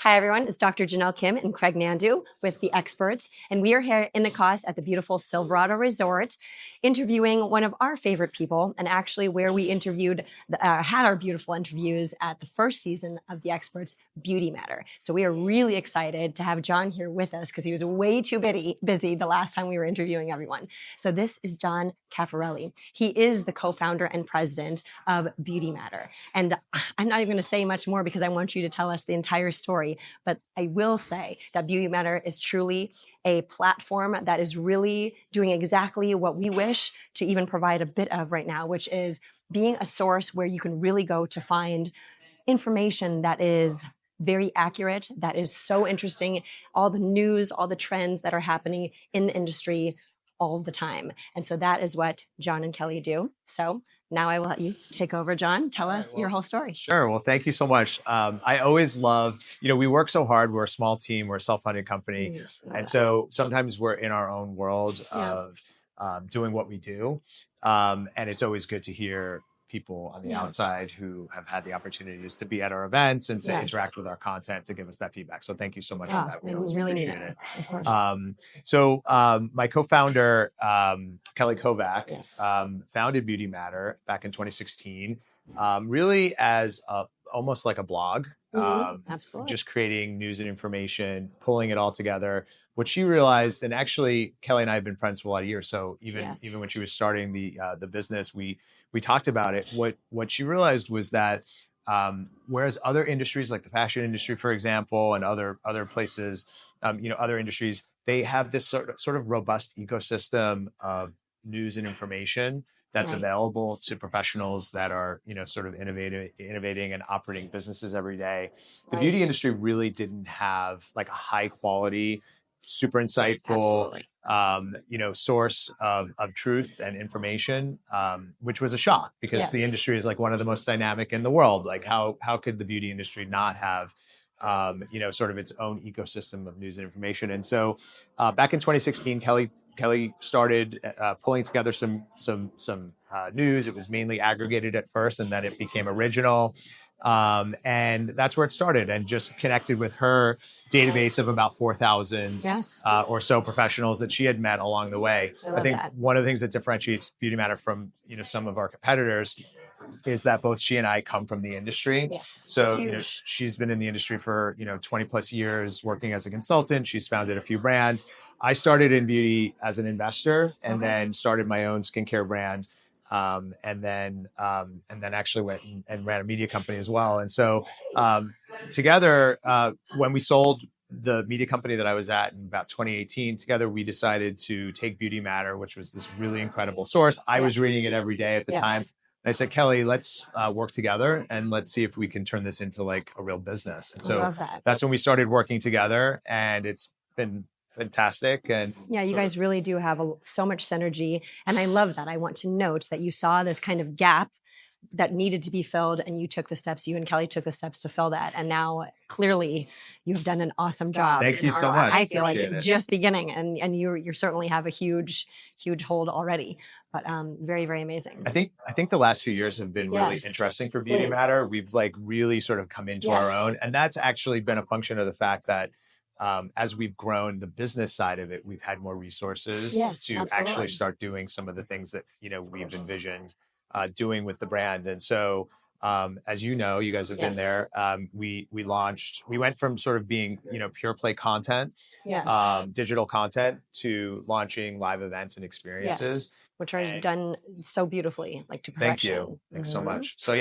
Hi, everyone. It's Dr. Jenelle Kim and Craig Nandoo with The Experts, and we are here in Nacoste at the beautiful Silverado Resort interviewing one of our favorite people, and actually where we had our beautiful interviews at the first season of The Experts, BeautyMatter. So we are really excited to have John here with us because he was way too busy the last time we were interviewing everyone. So this is John Cafarelli. He is the co-founder and president of BeautyMatter. And I'm not even going to say much more because I want you to tell us the entire story. But I will say that BeautyMatter is truly a platform that is really doing exactly what we wish to even provide a bit of right now, which is being a source where you can really go to find information that is very accurate, that is so interesting, all the news, all the trends that are happening in the industry all the time. And so that is what John and Kelly do. So now I will let you take over, John. Tell us your whole story. Sure. Well, thank you so much. I always love, we work so hard. We're a small team. We're a self-funded company. And so sometimes we're in our own world of doing what we do. And it's always good to hear people on the outside who have had the opportunities to be at our events and to interact with our content to give us that feedback. So thank you so much for that. We really need it. Of course. So my co-founder, Kelly Kovack, founded BeautyMatter back in 2016, really as almost like a blog, Absolutely. just creating news and information, pulling it all together. What she realized, and actually Kelly and I have been friends for a lot of years. So even when she was starting the business, we talked about it. What she realized was that whereas other industries like the fashion industry, for example, and other places, other industries, they have this sort of robust ecosystem of news and information that's available to professionals that are, sort of innovating and operating businesses every day. The beauty industry really didn't have like a high quality, super insightful, source of truth and information, which was a shock because the industry is like one of the most dynamic in the world. Like how could the beauty industry not have, sort of its own ecosystem of news and information? And so back in 2016, Kelly started pulling together some news. It was mainly aggregated at first, and then it became original. And that's where it started, and just connected with her database of about 4,000 or so professionals that she had met along the way. I think one of the things that differentiates BeautyMatter from, some of our competitors is that both she and I come from the industry. So, she's been in the industry for, 20 plus years working as a consultant. She's founded a few brands. I started in beauty as an investor and then started my own skincare brand. And then actually went and ran a media company as well. And so together, when we sold the media company that I was at in about 2018, together we decided to take BeautyMatter, which was this really incredible source. I was reading it every day at the time. And I said, Kelly, let's work together and let's see if we can turn this into like a real business. And so that's when we started working together, and it's been fantastic. And you guys really do have so much synergy. And I love that. I want to note that you saw this kind of gap that needed to be filled, and you and Kelly took the steps to fill that. And now clearly you've done an awesome job. Thank you so much. I feel like it's just beginning, and you certainly have a huge hold already, but very, very amazing. I think the last few years have been really interesting for BeautyMatter. We've like really sort of come into our own, and that's actually been a function of the fact that as we've grown the business side of it, we've had more resources to actually start doing some of the things that, we've envisioned doing with the brand. And so, as you guys have been there, we went from sort of being, pure play content, digital content, to launching live events and experiences. Which are done so beautifully, like to perfection. Thank you. Thanks so much. So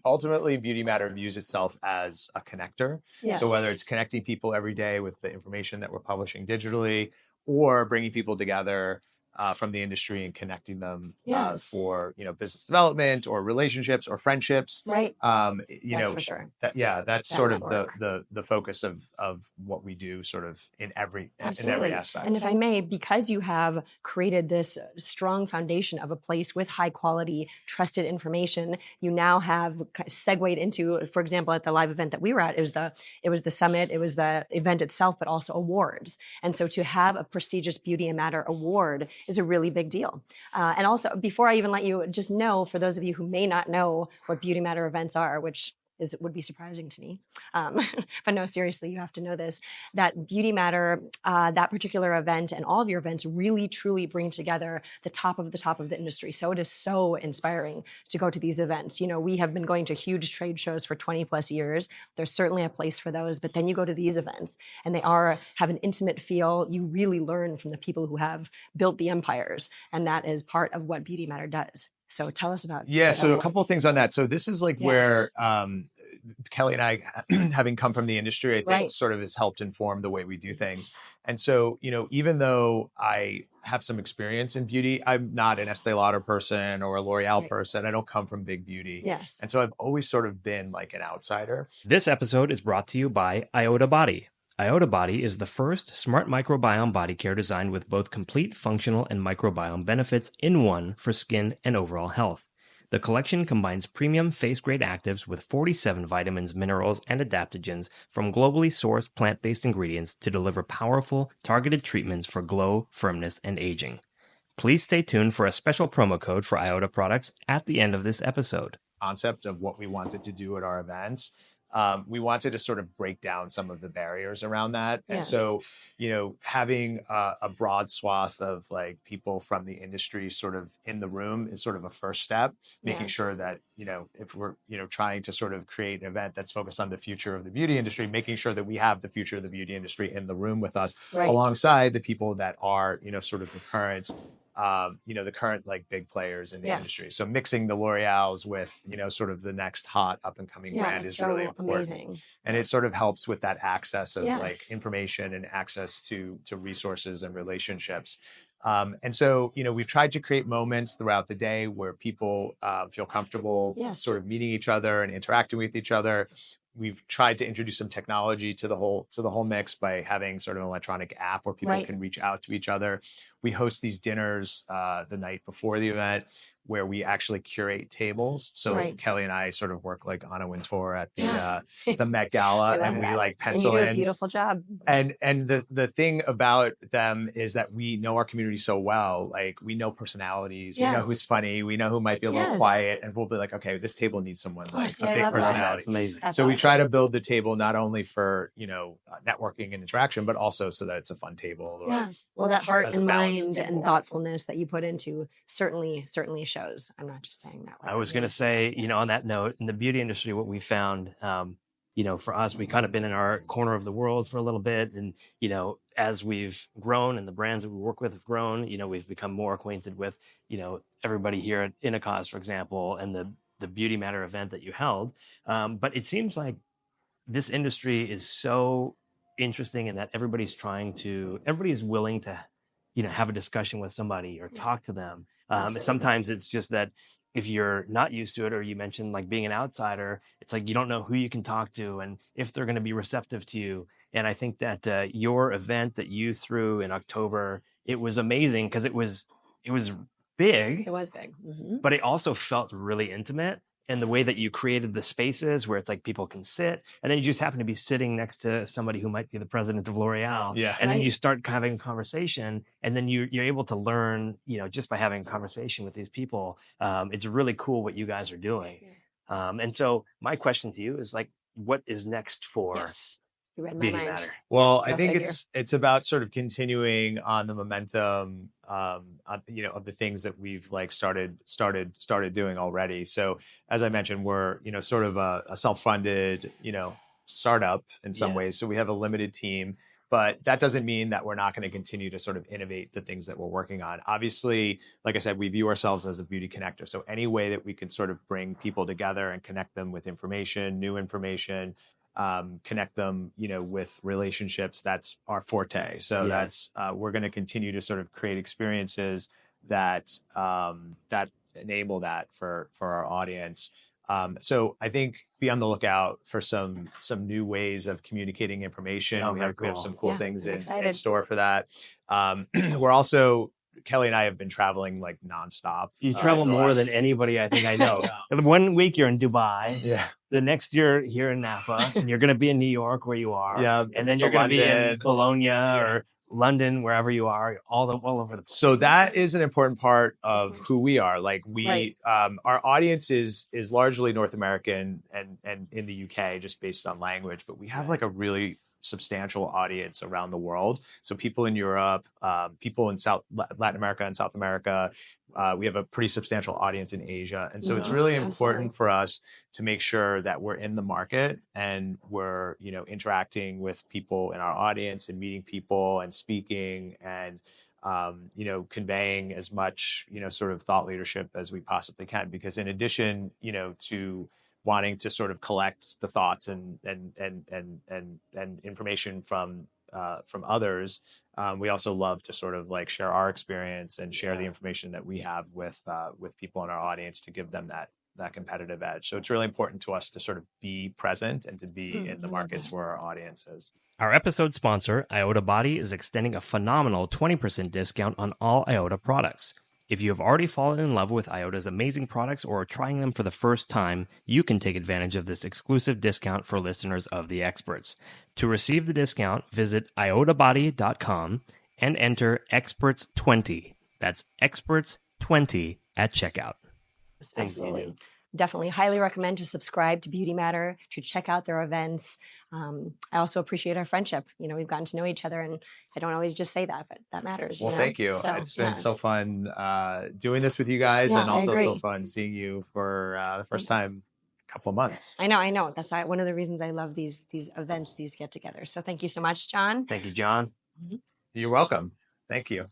ultimately BeautyMatter views itself as a connector. So whether it's connecting people every day with the information that we're publishing digitally, or bringing people together from the industry and connecting them for business development or relationships or friendships. Right. That's for sure. That's sort of the focus of what we do, sort of in every aspect. And if I may, because you have created this strong foundation of a place with high quality, trusted information, you now have segued into, for example, at the live event that we were at, it was the summit, it was the event itself, but also awards. And so to have a prestigious BeautyMatter award is a really big deal. And also, before I even let you just know, for those of you who may not know what BeautyMatter events are, which would be surprising to me. But no, seriously, you have to know this, that BeautyMatter, that particular event and all of your events really, truly bring together the top of the industry. So it is so inspiring to go to these events. You know, we have been going to huge trade shows for 20 plus years. There's certainly a place for those, but then you go to these events and they have an intimate feel. You really learn from the people who have built the empires. And that is part of what BeautyMatter does. So tell us about. Yeah. So a couple of things on that. So this is like where Kelly and I, having come from the industry, I think sort of has helped inform the way we do things. And so, you know, even though I have some experience in beauty, I'm not an Estee Lauder person or a L'Oreal person. I don't come from big beauty. Yes. And so I've always sort of been like an outsider. This episode is brought to you by Iota Body. Iota Body is the first smart microbiome body care designed with both complete functional and microbiome benefits in one for skin and overall health. The collection combines premium face-grade actives with 47 vitamins, minerals, and adaptogens from globally sourced plant-based ingredients to deliver powerful, targeted treatments for glow, firmness, and aging. Please stay tuned for a special promo code for Iota products at the end of this episode. Concept of what we wanted to do at our events. We wanted to sort of break down some of the barriers around that. And so, you know, having a broad swath of like people from the industry sort of in the room is sort of a first step, making sure that, you know, if we're, you know, trying to sort of create an event that's focused on the future of the beauty industry, making sure that we have the future of the beauty industry in the room with us alongside the people that are, you know, sort of the current the current like big players in the industry. So mixing the L'Oreals with, you know, sort of the next hot up and coming brand is really important. Amazing. And it sort of helps with that access of like information and access to resources and relationships. And so, you know, we've tried to create moments throughout the day where people feel comfortable sort of meeting each other and interacting with each other. We've tried to introduce some technology to the whole mix by having sort of an electronic app where people can reach out to each other. We host these dinners the night before the event where we actually curate tables. So Kelly and I sort of work like Anna Wintour at the Met Gala, and we like pencil and you do in a beautiful job. And the thing about them is that we know our community so well. Like we know personalities, we know who's funny, we know who might be a little quiet, and we'll be like, okay, this table needs someone like a big personality. That's amazing. So we try to build the table not only for, you know, networking and interaction, but also so that it's a fun table. Well, that heart and mind and thoughtfulness that you put into certainly shows. I'm not just saying that. I was going to say, you know, on that note, in the beauty industry, what we found, you know, for us, we kind of been in our corner of the world for a little bit. And, you know, as we've grown and the brands that we work with have grown, you know, we've become more acquainted with, you know, everybody here at Inacause, for example, and the BeautyMatter event that you held. But it seems like this industry is so interesting in that everybody's willing to, you know, have a discussion with somebody or talk to them. Sometimes it's just that if you're not used to it, or you mentioned like being an outsider, it's like you don't know who you can talk to and if they're going to be receptive to you. And I think that your event that you threw in October, it was amazing because it was big. It was big, but it also felt really intimate. And the way that you created the spaces where it's like people can sit, and then you just happen to be sitting next to somebody who might be the president of L'Oreal. Yeah. And then you start having a conversation, and then you're able to learn, you know, just by having a conversation with these people. It's really cool what you guys are doing. And so my question to you is like, what is next for You read my mind. BeautyMatter? Well, I think it's about sort of continuing on the momentum, you know, of the things that we've like started doing already. So as I mentioned, we're, you know, sort of a self-funded, you know, startup in some ways. So we have a limited team, but that doesn't mean that we're not going to continue to sort of innovate the things that we're working on. Obviously, like I said, we view ourselves as a beauty connector. So any way that we can sort of bring people together and connect them with information, new information, connect them, you know, with relationships, that's our forte. So that's we're going to continue to sort of create experiences that enable that for our audience. So I think be on the lookout for some new ways of communicating information. We have some cool things in store for that. We're also, Kelly and I have been traveling like nonstop. You travel more than anybody I think I know. 1 week you're in Dubai. Yeah. The next year here in Napa, and you're going to be in New York where you are. Yeah. And then you're going to be in Bologna or London, wherever you are, all over the place. So that is an important part of who we are. Like our audience is largely North American and in the UK, just based on language, but we have like a really substantial audience around the world. So people in Europe, people in Latin America and South America. We have a pretty substantial audience in Asia. And so it's really important for us to make sure that we're in the market and we're, interacting with people in our audience and meeting people and speaking and, conveying as much, sort of thought leadership as we possibly can. Because in addition, to wanting to sort of collect the thoughts and information from others, we also love to sort of like share our experience and share the information that we have with people in our audience to give them that competitive edge. So it's really important to us to sort of be present and to be in the markets where our audience is. Our episode sponsor, Iota Body, is extending a phenomenal 20% discount on all Iota products. If you have already fallen in love with Iota's amazing products or are trying them for the first time, you can take advantage of this exclusive discount for listeners of The Experts. To receive the discount, visit iotabody.com and enter Experts20. That's Experts20 at checkout. Absolutely. Definitely highly recommend to subscribe to BeautyMatter, to check out their events. I also appreciate our friendship. We've gotten to know each other, and I don't always just say that, but that matters. Well, thank you. So, it's been so fun doing this with you guys, and also so fun seeing you for the first time a couple of months. I know. That's why one of the reasons I love these events, these get-togethers. So thank you so much, John. Thank you, John. You're welcome. Thank you.